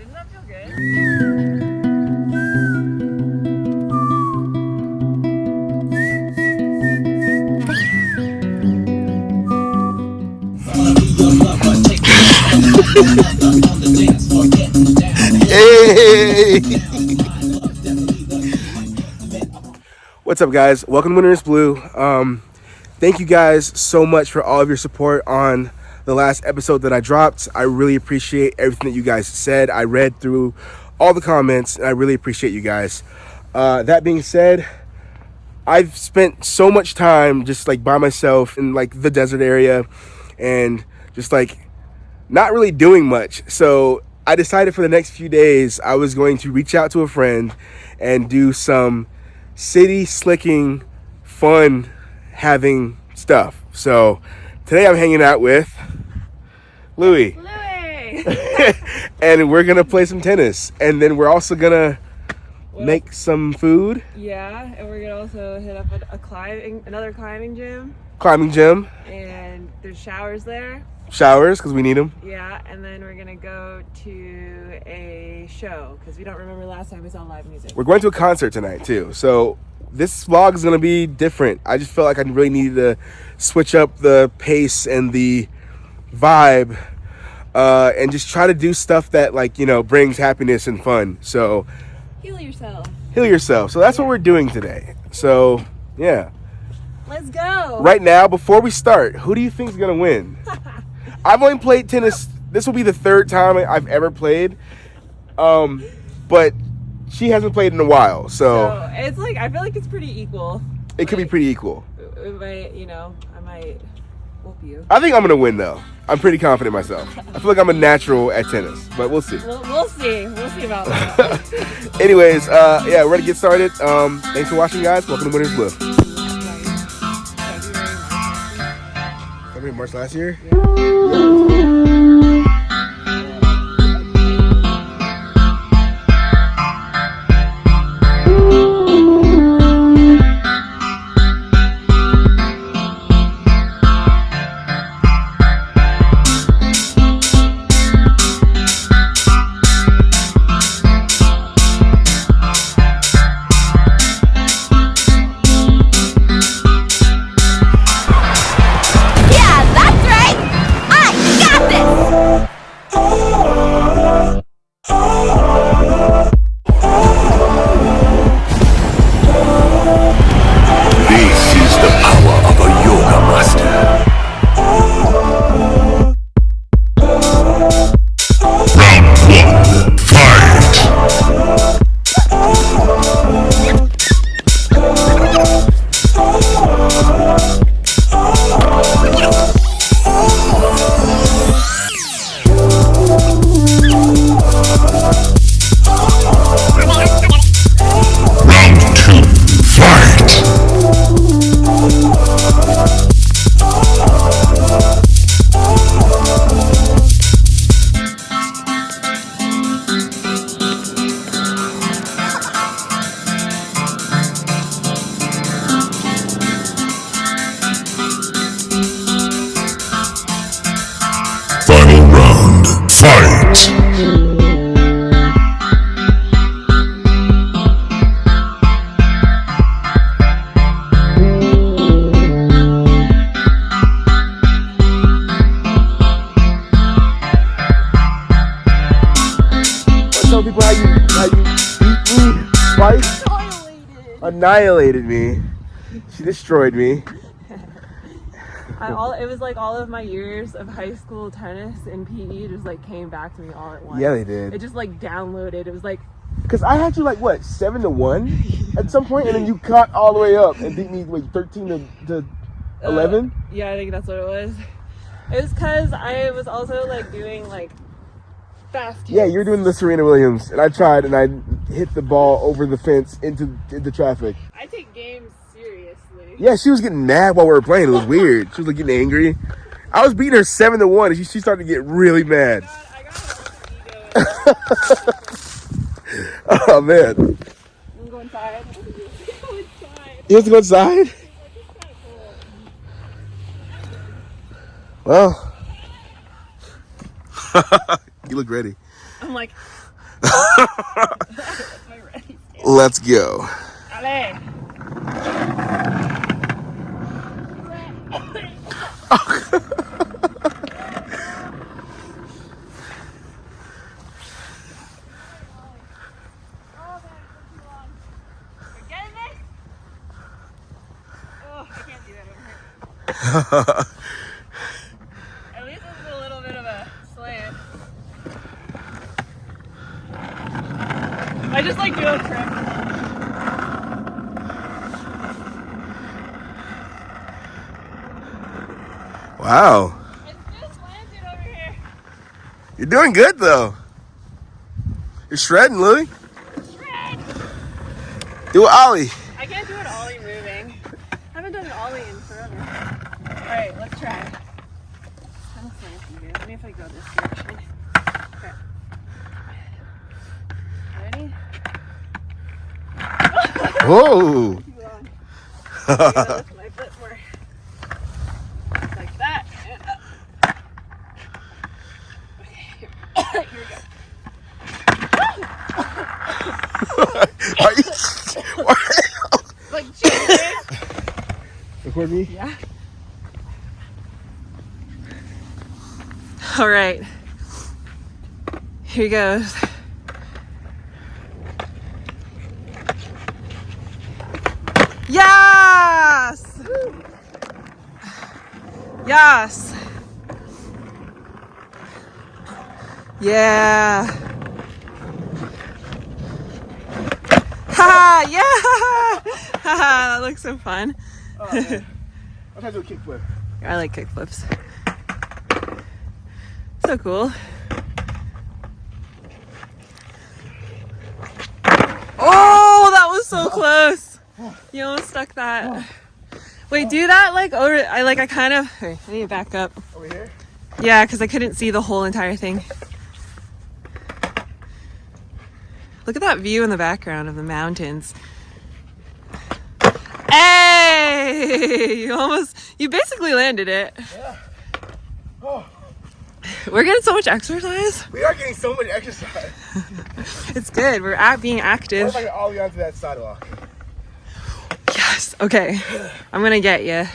Didn't that feel good? Hey! What's up, guys? Welcome to Winter is Blue. Thank you guys so much for all of your support on the last episode that I dropped. I really appreciate everything that you guys said. I read through all the comments, and I really appreciate you guys. That being said, I've spent so much time just like by myself in like the desert area and just like not really doing much. So I decided for the next few days I was going to reach out to a friend and do some city slicking, fun having stuff. So today I'm hanging out with Louie. And we're gonna play some tennis, and then we're also gonna make some food. Yeah, and we're gonna also hit up another climbing gym. And there's showers there. Showers, because we need them. Yeah, and then we're gonna go to a show, because we don't remember last time we saw live music. We're going to a concert tonight, too. So this vlog is going to be different. I just felt like I really needed to switch up the pace and the vibe and just try to do stuff that, like, you know, brings happiness and fun. So Heal yourself. So that's what we're doing today. So, yeah. Let's go. Right now, before we start, who do you think is going to win? I've only played tennis. This will be the third time I've ever played. But she hasn't played in a while, so it's like, I feel like it's pretty equal. It could be pretty equal. I might whoop you. I think I'm gonna win though. I'm pretty confident myself. I feel like I'm a natural at tennis, but we'll see. We'll see about that. Anyways, yeah, we're ready to get started. Thanks for watching, guys. Welcome to Winter's Blue. February, March last year? Annihilated me. She destroyed me. It was like all of my years of high school tennis and PE just like came back to me all at once. Yeah, they did. It just like downloaded. It was like, because I had you like what, 7-1 at some point, and then you caught all the way up and beat me like 13 to 11. Yeah, I think that's what it was. It was because I was also like doing like fast hits. Yeah, you're doing the Serena Williams, and I tried, and I hit the ball over the fence into traffic. I take games seriously. Yeah, she was getting mad while we were playing. It was weird. She was like getting angry. I was beating her 7-1, and she started to get really mad. I got ego. Oh man. I'm going inside. You have to go inside? Well, you look ready. I'm like, That's my ready stand. Let's go. Allez. At least this is a little bit of a slant. I just like do a trick. Wow. It's just slanted over here. You're doing good though. You're shredding, Louie. Shred! Do an ollie. I can't do an ollie moving. I haven't done an ollie in forever. Alright, let's try. It's kind of slanty here. Let me if I go this direction. Okay. Ready? Whoa. Keep going. I'm gonna lift my foot more. Like that. And up. Okay, here we go. Are you, Like cheating. Record me? Yeah. All right. Here goes. Yes! Yes! Yeah! Ha! Yeah! That looks so fun. Oh, man. I'm trying to do a kickflip. I like kickflips. So cool. Oh, that was so close. You almost stuck that. Wait, do that like over. I kind of. Wait, I need to back up. Over here? Yeah, because I couldn't see the whole entire thing. Look at that view in the background of the mountains. Hey! You basically landed it. Yeah. Oh. We're getting so much exercise. We are getting so much exercise. It's good. We're being What active. if I get ollie onto that sidewalk? Yes. Okay. I'm gonna get you.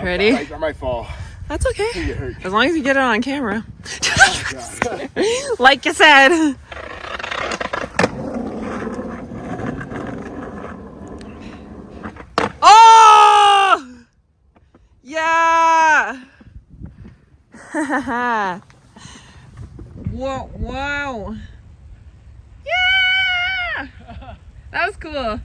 Ready? I might fall. That's okay. You get hurt. As long as you get it on camera. Oh, God. Like you said. Oh! Yeah! Whoa, wow. Yeah! That was cool.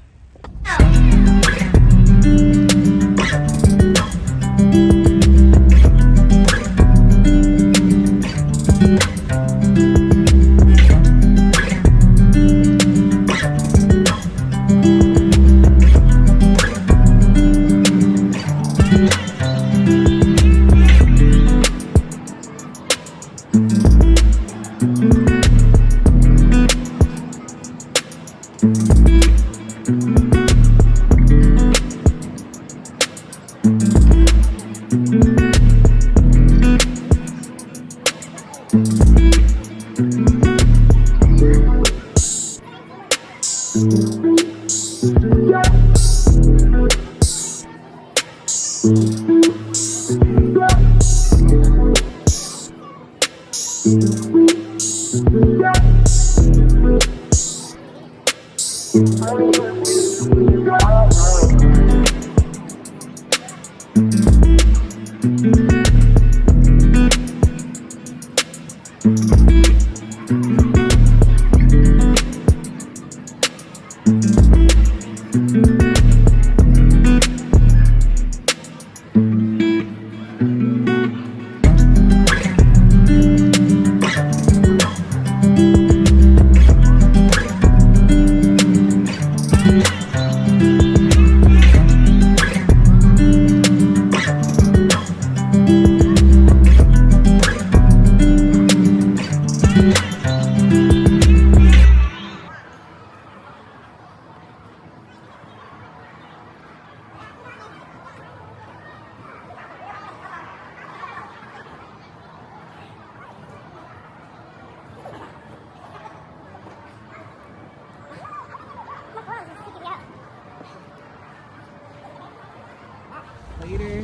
later.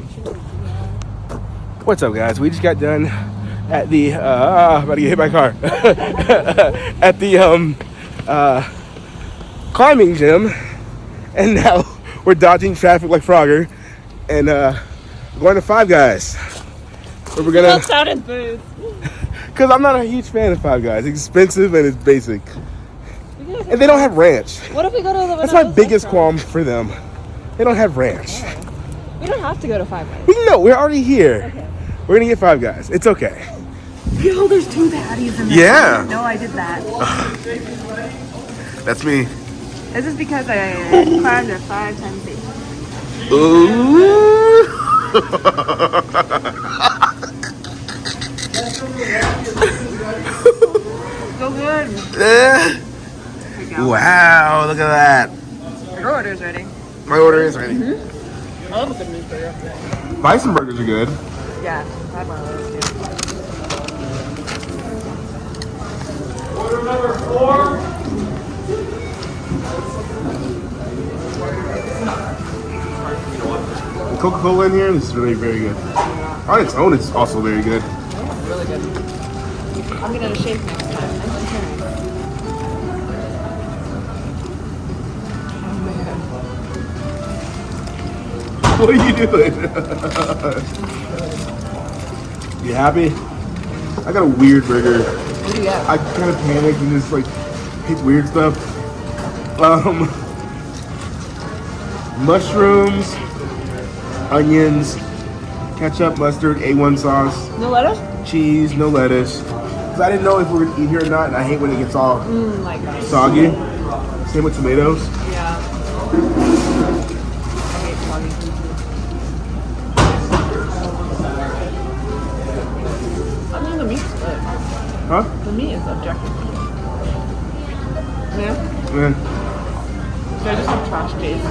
What's up, guys? We just got done at the about to get hit by a car at the climbing gym, and now we're dodging traffic like Frogger and going to Five Guys. Where we're gonna. Sounded food. Cause I'm not a huge fan of Five Guys. It's expensive and it's basic, and they don't have ranch. What if we go to the? That's my biggest qualm for them. They don't have ranch. We don't have to go to Five Guys. We're already here. Okay. We're gonna get Five Guys. It's okay. Yo, there's 2 patties in there. Yeah. No, I did that. That's me. This is because I climbed a 5 times 8. Ooh. So good. Wow, look at that. Your order's ready. My order is ready. Mm-hmm. I love a good meat burger. Bison burgers are good. Yeah, I have one of those too. Order number 4. Coca-Cola in here, this is really very good. On its own, it's also very good. Yeah, really good. I'm gonna shake next time. What are you doing? You happy? I got a weird burger. What do you got? I kind of panicked and just like picked weird stuff. Mushrooms, onions, ketchup, mustard, A1 sauce, No lettuce? cheese, no lettuce. Cause I didn't know if we were gonna eat here or not, and I hate when it gets all My God. soggy. Same with tomatoes. Yeah. I hate soggy food. I mean, the meat's good. Huh? The meat is objective. Yeah. Yeah. So I just have trash taste.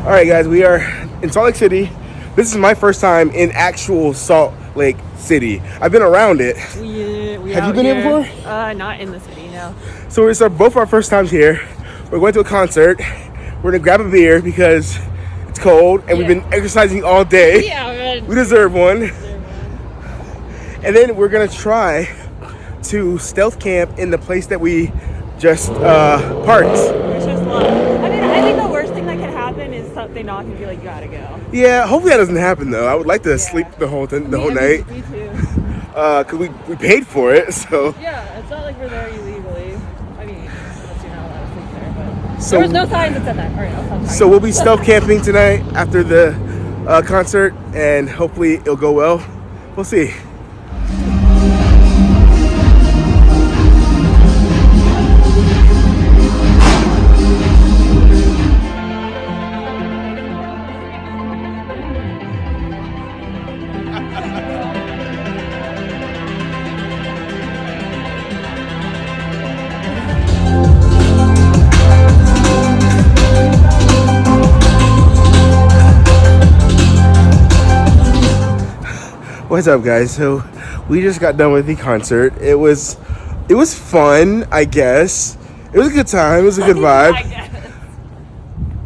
All right, guys, we are in Salt Lake City. This is my first time in actual Salt Lake City. I've been around it. We Have you been here before? Not in the city, no. So it's both our first times here. We're going to a concert. We're gonna grab a beer because it's cold and we've been exercising all day. Yeah, man. We deserve one. And then we're gonna try to stealth camp in the place that we just parked. It's just long. I mean, I think the worst thing that could happen is something knock and be like, you gotta go. Yeah, hopefully that doesn't happen though. I would like to sleep the whole night. Me too. Cause we paid for it, so. Yeah, it's not like we're there illegally. I mean, unless you're not allowed to sleep there, but So- there was no signs that said that. All right, I'll stop talking. So we'll be stealth camping tonight after the concert, and hopefully it'll go well. We'll see. What's up, guys? So we just got done with the concert. It was fun, I guess. It was a good time. It was a good vibe.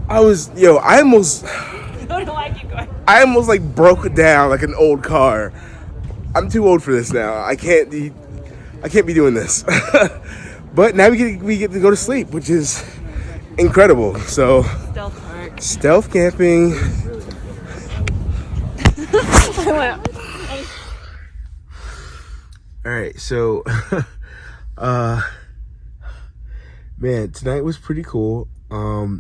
I almost like broke down like an old car. I'm too old for this now. I can't be doing this. But now we get to go to sleep, which is incredible. So stealth camping. All right, so man, tonight was pretty cool. I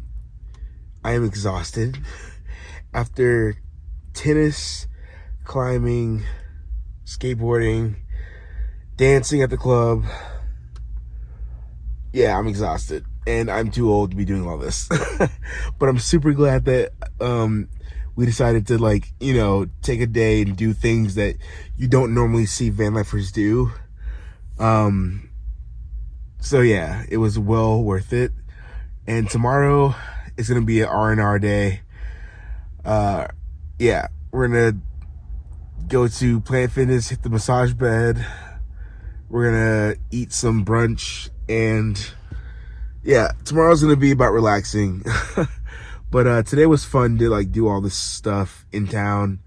am exhausted after tennis, climbing, skateboarding, dancing at the club. Yeah, I'm exhausted and I'm too old to be doing all this. But I'm super glad that we decided to take a day and do things that you don't normally see van lifers do. So yeah, it was well worth it. And tomorrow is gonna be an R&R day. Yeah, we're gonna go to Planet Fitness, hit the massage bed. We're gonna eat some brunch, and yeah, tomorrow's gonna be about relaxing. But today was fun to like do all this stuff in town.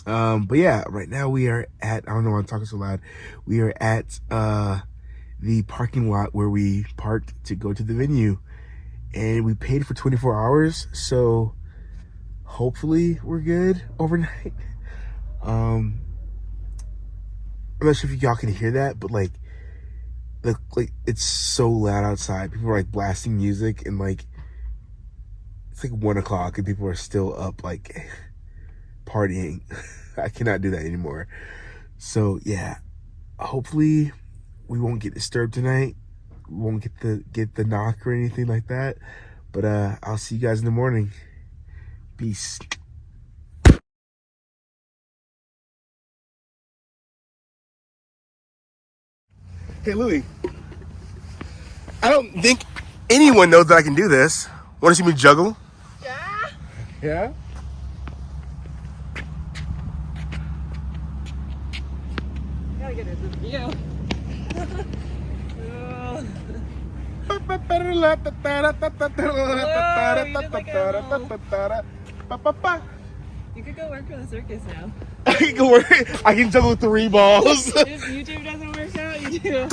But yeah, right now we are at, I don't know why I'm talking so loud. We are at the parking lot where we parked to go to the venue, and we paid for 24 hours, so hopefully we're good overnight. I'm not sure if y'all can hear that, but like it's so loud outside. People are like blasting music, and like it's like 1 o'clock and people are still up like partying. I cannot do that anymore. So yeah, hopefully we won't get disturbed tonight. We won't get the knock or anything like that. But I'll see you guys in the morning. Peace. Hey Louie, I don't think anyone knows that I can do this. Want to see me juggle? Yeah. Yeah? Gotta get into the view. You could go work for the circus now. I can juggle 3 balls. If YouTube doesn't work out, you do.